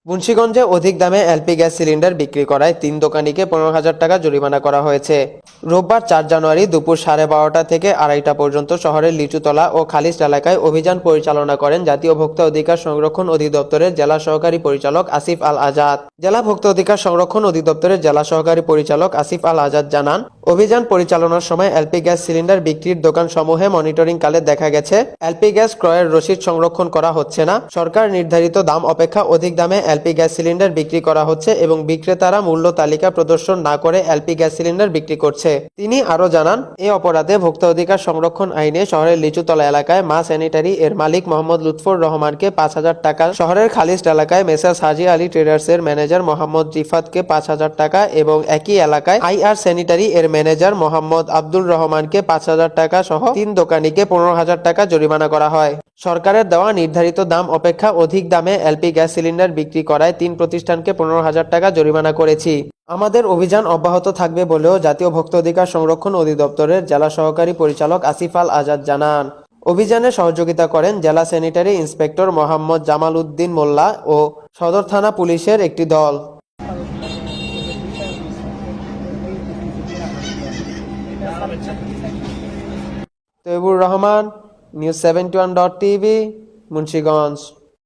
মুন্সিগঞ্জে অধিক দামে LP gas cylinder বিক্রি করায় ৩ দোকানিকে ১৫,০০০ টাকা জরিমানা করা হয়েছে। রোববার ৪ জানুয়ারি দুপুর ১২:৩০ থেকে ২:৩০ পর্যন্ত শহরের লিচুতলা ও খালিশ এলাকায় অভিযান পরিচালনা করেন জাতীয় ভোক্তা অধিকার সংরক্ষণ অধিদপ্তরের জেলা সহকারী পরিচালক আসিফ আল আজাদ। জেলা ভোক্তা অধিকার সংরক্ষণ অধিদপ্তরের জেলা সহকারী পরিচালক আসিফ আল আজাদ জানান, অভিযান পরিচালনার সময় এলপি গ্যাস সিলিন্ডার বিক্রির দোকানসমূহে মনিটরিং কালে দেখা গেছে এলপি গ্যাস ক্রয়ের রসিদ সংরক্ষণ করা হচ্ছে না, সরকার নির্ধারিত দাম অপেক্ষা অধিক দামে এলপি গ্যাস সিলিন্ডার বিক্রি করা হচ্ছে এবং বিক্রেতারা মূল্য তালিকা প্রদর্শন না করে এলপি গ্যাস সিলিন্ডার বিক্রি করছে। তিনি আরো জানান, এই অপরাধে ভোক্তা অধিকার সংরক্ষণ আইনে শহরের লিচুতলা এলাকায় মা স্যানিটারি এর মালিক মোহাম্মদ লুৎফর রহমানকে ৫,০০০ টাকা, শহরের খালিশ এলাকায় মেসার্স হাজি আলী ট্রেডার্স এর ম্যানেজার মোহাম্মদ রিফাতকে ৫,০০০ টাকা এবং একই এলাকায় আইআর স্যানিটারি এর ম্যানেজার মোহাম্মদ আব্দুর রহমানকে ৫,০০০ টাকা সহ ৩ দোকানিকে ১৫,০০০ টাকা জরিমানা করা হয়। সরকারের দেওয়া নির্ধারিত দাম অপেক্ষা অধিক দামে এলপি গ্যাস সিলিন্ডার বিক্রি করায় ৩ প্রতিষ্ঠানকে ১৫,০০০ টাকা জরিমানা করেছি। আমাদের অভিযান অব্যাহত থাকবে বলেও জাতীয় ভোক্তা অধিকার সংরক্ষণ অধিদপ্তরের জেলা সহকারী পরিচালক আসিফ আল আজাদ জানান। অভিযানে সহযোগিতা করেন জেলা স্যানিটারি ইন্সপেক্টর মোহাম্মদ জামাল উদ্দিন মোল্লা ও সদর থানা পুলিশের একটি দল। Taibur Rahman, news 71.tv, Munshiganj.